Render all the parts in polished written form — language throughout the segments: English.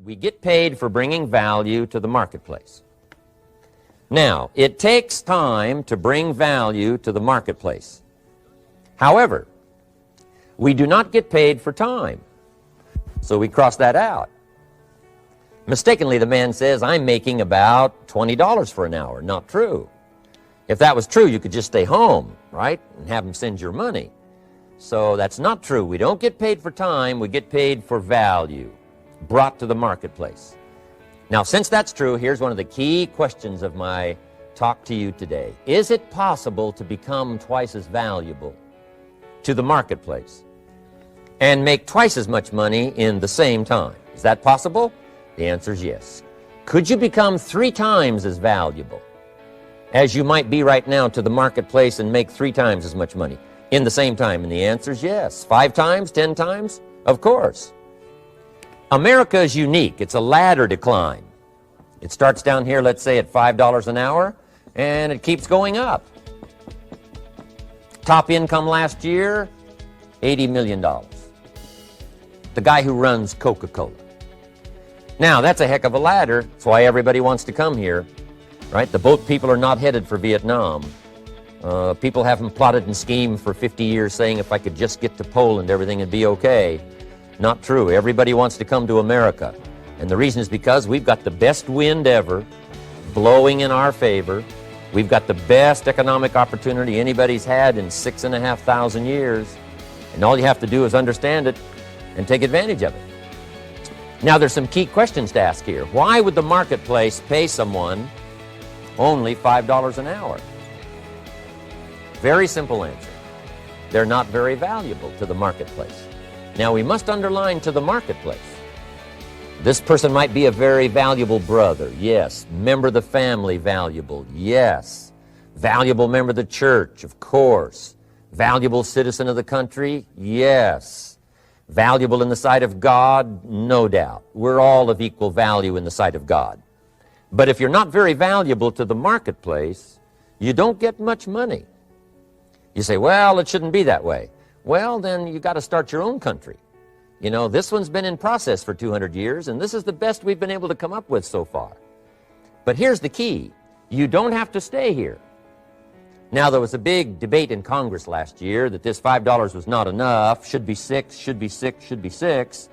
We get paid for bringing value to the marketplace. Now, it takes time to bring value to the marketplace. However, we do not get paid for time. So we cross that out. Mistakenly, the man says, I'm making about $20 for an hour. Not true. If that was true, you could just stay home, right, and have him send your money. So that's not true. We don't get paid for time. We get paid for value brought to the marketplace. Now, since that's true, here's one of the key questions of my talk to you today. Is it possible to become twice as valuable to the marketplace and make twice as much money in the same time? Is that possible? The answer is yes. Could you become 3 times as valuable as you might be right now to the marketplace and make 3 times as much money in the same time? And the answer is yes. 5 times, 10 times? Of course. America is unique. It's a ladder to climb. It starts down here, let's say, at $5 an hour, and it keeps going up. Top income last year, $80 million. The guy who runs Coca-Cola. Now, that's a heck of a ladder. That's why everybody wants to come here, right? The boat people are not headed for Vietnam. People haven't plotted and schemed for 50 years saying if I could just get to Poland, everything would be okay. Not true. Everybody wants to come to America. And the reason is because we've got the best wind ever blowing in our favor. We've got the best economic opportunity anybody's had in 6,500 years. And all you have to do is understand it and take advantage of it. Now, there's some key questions to ask here. Why would the marketplace pay someone only $5 an hour? Very simple answer. They're not very valuable to the marketplace. Now, we must underline to the marketplace. This person might be a very valuable brother, yes. Member of the family, valuable, yes. Valuable member of the church, of course. Valuable citizen of the country, yes. Valuable in the sight of God, no doubt. We're all of equal value in the sight of God. But if you're not very valuable to the marketplace, you don't get much money. You say, well, it shouldn't be that way. Well, then you got to start your own country. You know, this one's been in process for 200 years, and this is the best we've been able to come up with so far. But here's the key. You don't have to stay here. Now, there was a big debate in Congress last year that this $5 was not enough, should be 6, should be 6, should be 6.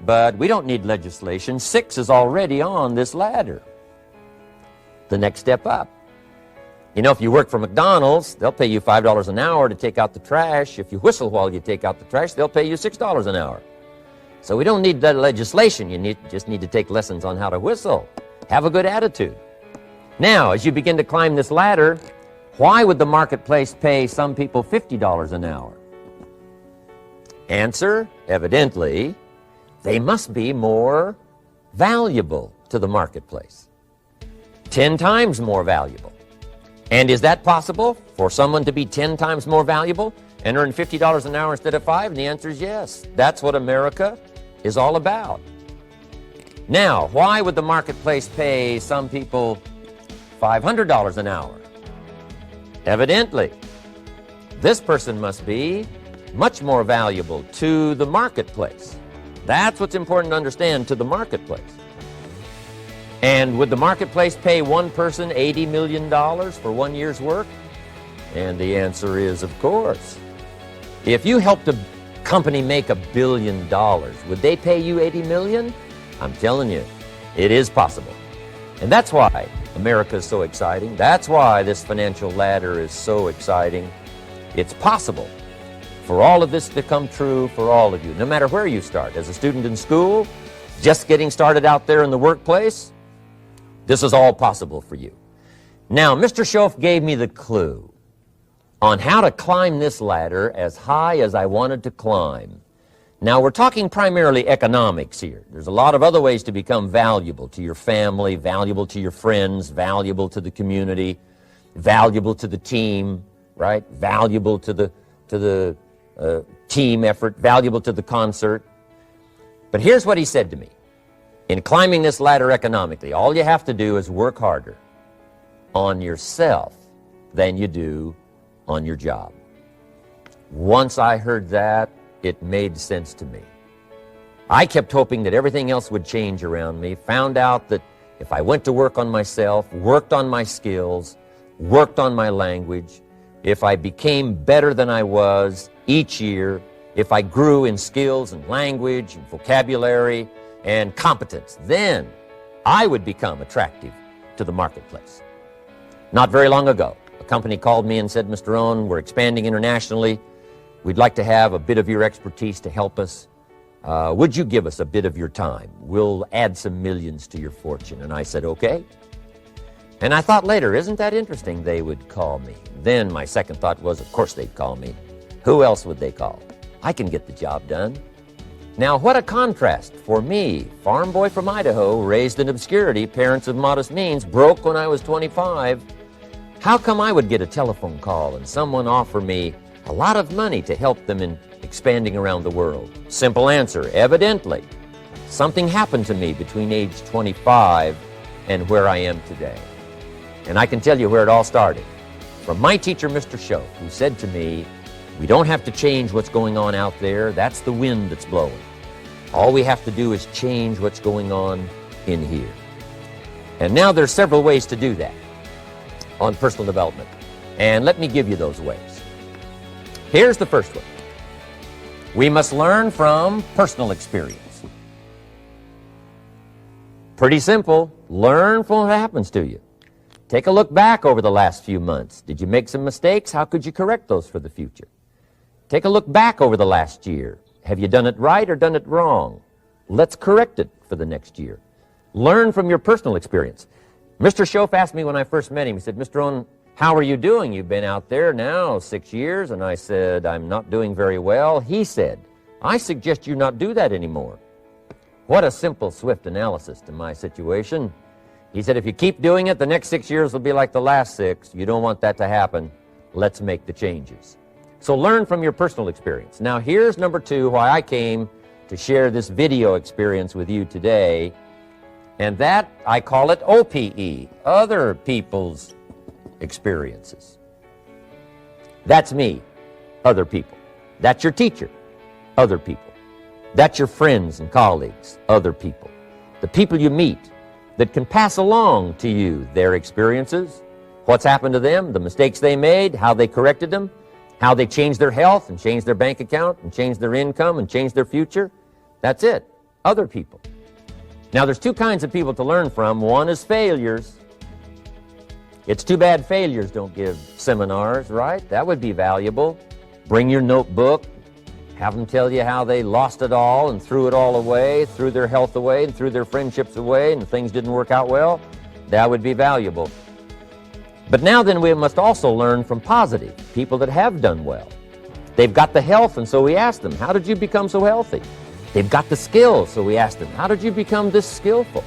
But we don't need legislation. 6 is already on this ladder. The next step up. You know, if you work for McDonald's, they'll pay you $5 an hour to take out the trash. If you whistle while you take out the trash, they'll pay you $6 an hour. So we don't need that legislation. You just need to take lessons on how to whistle. Have a good attitude. Now, as you begin to climb this ladder, why would the marketplace pay some people $50 an hour? Answer, evidently, they must be more valuable to the marketplace. 10 times more valuable. And is that possible for someone to be 10 times more valuable and earn $50 an hour instead of 5? And the answer is yes. That's what America is all about. Now, why would the marketplace pay some people $500 an hour? Evidently, this person must be much more valuable to the marketplace. That's what's important to understand, to the marketplace. And would the marketplace pay one person $80 million for 1 year's work? And the answer is, of course. If you helped a company make $1 billion, would they pay you $80 million? I'm telling you, it is possible. And that's why America is so exciting. That's why this financial ladder is so exciting. It's possible for all of this to come true for all of you, no matter where you start. As a student in school, just getting started out there in the workplace, this is all possible for you. Now, Mr. Shoaff gave me the clue on how to climb this ladder as high as I wanted to climb. Now, we're talking primarily economics here. There's a lot of other ways to become valuable to your family, valuable to your friends, valuable to the community, valuable to the team, right? Valuable to the team effort, valuable to the concert. But here's what he said to me. In climbing this ladder economically, all you have to do is work harder on yourself than you do on your job. Once I heard that, it made sense to me. I kept hoping that everything else would change around me, found out that if I went to work on myself, worked on my skills, worked on my language, if I became better than I was each year, if I grew in skills and language and vocabulary and competence, then I would become attractive to the marketplace. Not very long ago, a company called me and said, Mr. Rohn, we're expanding internationally. We'd like to have a bit of your expertise to help us. Would you give us a bit of your time? We'll add some millions to your fortune. And I said, okay. And I thought later, isn't that interesting they would call me? Then my second thought was, of course they'd call me. Who else would they call? I can get the job done. Now, what a contrast for me, farm boy from Idaho, raised in obscurity, parents of modest means, broke when I was 25. How come I would get a telephone call and someone offer me a lot of money to help them in expanding around the world? Simple answer, evidently. Something happened to me between age 25 and where I am today. And I can tell you where it all started. From my teacher, Mr. Shoaf, who said to me, we don't have to change what's going on out there. That's the wind that's blowing. All we have to do is change what's going on in here. And now there's several ways to do that on personal development. And let me give you those ways. Here's the first one. We must learn from personal experience. Pretty simple. Learn from what happens to you. Take a look back over the last few months. Did you make some mistakes? How could you correct those for the future? Take a look back over the last year. Have you done it right or done it wrong? Let's correct it for the next year. Learn from your personal experience. Mr. Shoaf asked me when I first met him, he said, Mr. Rohn, how are you doing? You've been out there now 6 years. And I said, I'm not doing very well. He said, I suggest you not do that anymore. What a simple, swift analysis to my situation. He said, if you keep doing it, the next 6 years will be like the last 6. You don't want that to happen. Let's make the changes. So learn from your personal experience. Now here's number 2, why I came to share this video experience with you today. And that, I call it OPE, other people's experiences. That's me, other people. That's your teacher, other people. That's your friends and colleagues, other people. The people you meet that can pass along to you their experiences, what's happened to them, the mistakes they made, how they corrected them, how they changed their health and changed their bank account and changed their income and changed their future. That's it, other people. Now there's 2 kinds of people to learn from. One is failures. It's too bad failures don't give seminars, right? That would be valuable. Bring your notebook, have them tell you how they lost it all and threw it all away, threw their health away and threw their friendships away and things didn't work out well. That would be valuable. But now then we must also learn from positive, people that have done well. They've got the health, and so we ask them, how did you become so healthy? They've got the skills, so we ask them, how did you become this skillful?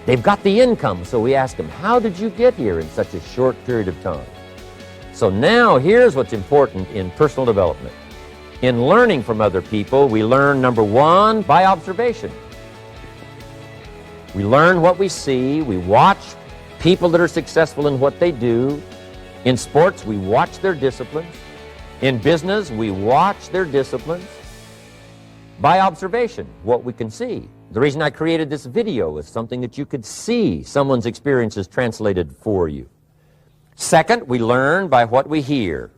They've got the income, so we ask them, how did you get here in such a short period of time? So now here's what's important in personal development. In learning from other people, we learn, number 1, by observation. We learn what we see, we watch people that are successful in what they do. In sports, we watch their disciplines. In business, we watch their disciplines. By observation, what we can see. The reason I created this video was something that you could see someone's experiences translated for you. Second, we learn by what we hear.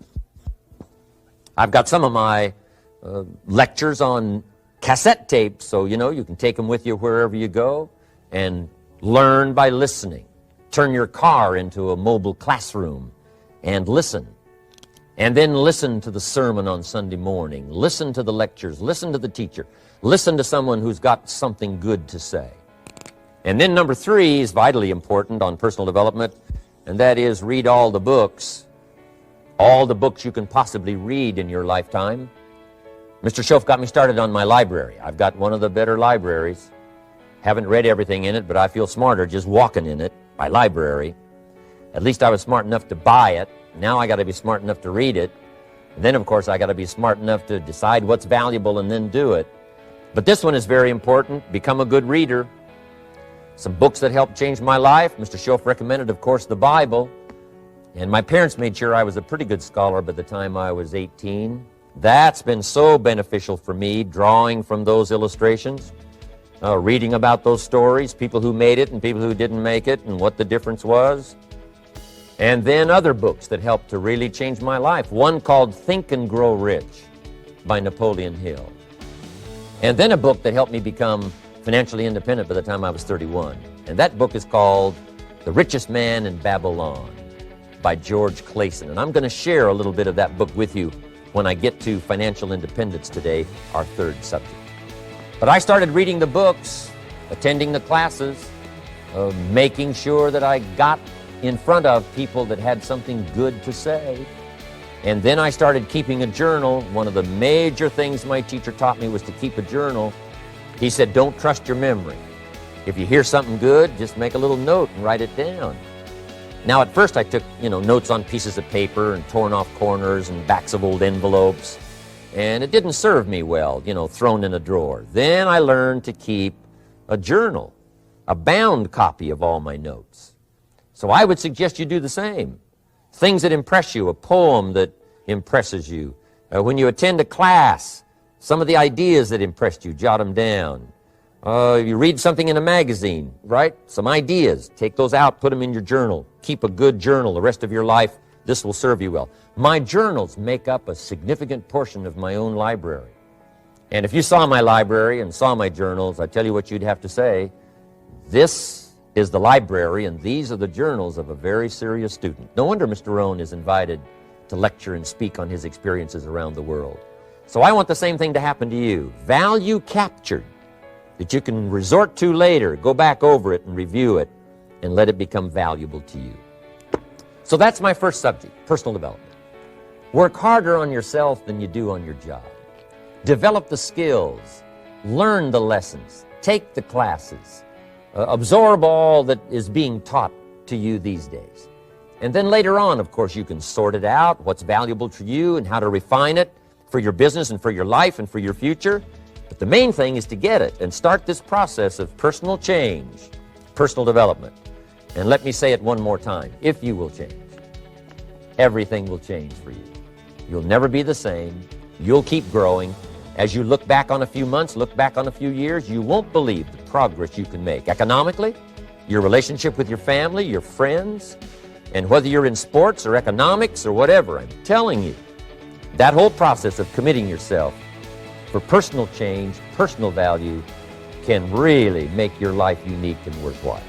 I've got some of my lectures on cassette tapes, so you can take them with you wherever you go and learn by listening. Turn your car into a mobile classroom and listen. And then listen to the sermon on Sunday morning. Listen to the lectures. Listen to the teacher. Listen to someone who's got something good to say. And then number 3 is vitally important on personal development, and that is read all the books you can possibly read in your lifetime. Mr. Shoaf got me started on my library. I've got one of the better libraries. Haven't read everything in it, but I feel smarter just walking in it. My library. At least I was smart enough to buy it. Now I got to be smart enough to read it. And then, of course, I got to be smart enough to decide what's valuable and then do it. But this one is very important. Become a good reader. Some books that helped change my life. Mr. Shoaf recommended, of course, the Bible. And my parents made sure I was a pretty good scholar by the time I was 18. That's been so beneficial for me, drawing from those illustrations. reading about those stories, people who made it and people who didn't make it, and what the difference was. And then other books that helped to really change my life. One called Think and Grow Rich by Napoleon Hill. And then a book that helped me become financially independent by the time I was 31. And that book is called The Richest Man in Babylon by George Clason. And I'm going to share a little bit of that book with you when I get to financial independence today, our third subject. But I started reading the books, attending the classes, making sure that I got in front of people that had something good to say. And then I started keeping a journal. One of the major things my teacher taught me was to keep a journal. He said, don't trust your memory. If you hear something good, just make a little note and write it down. Now, at first I took, notes on pieces of paper and torn off corners and backs of old envelopes. And it didn't serve me well, thrown in a drawer. Then I learned to keep a journal, a bound copy of all my notes. So I would suggest you do the same. Things that impress you, a poem that impresses you. When you attend a class, some of the ideas that impressed you, jot them down. You read something in a magazine, right? Some ideas, take those out, put them in your journal. Keep a good journal the rest of your life. This will serve you well. My journals make up a significant portion of my own library. And if you saw my library and saw my journals, I tell you what you'd have to say. This is the library, and these are the journals of a very serious student. No wonder Mr. Rohn is invited to lecture and speak on his experiences around the world. So I want the same thing to happen to you. Value captured that you can resort to later, go back over it and review it, and let it become valuable to you. So that's my first subject, personal development. Work harder on yourself than you do on your job. Develop the skills, learn the lessons, take the classes, absorb all that is being taught to you these days. And then later on, of course, you can sort it out, what's valuable to you and how to refine it for your business and for your life and for your future. But the main thing is to get it and start this process of personal change, personal development. And let me say it one more time. If you will change, everything will change for you. You'll never be the same. You'll keep growing. As you look back on a few months, look back on a few years, you won't believe the progress you can make. Economically, your relationship with your family, your friends, and whether you're in sports or economics or whatever, I'm telling you, that whole process of committing yourself for personal change, personal value, can really make your life unique and worthwhile.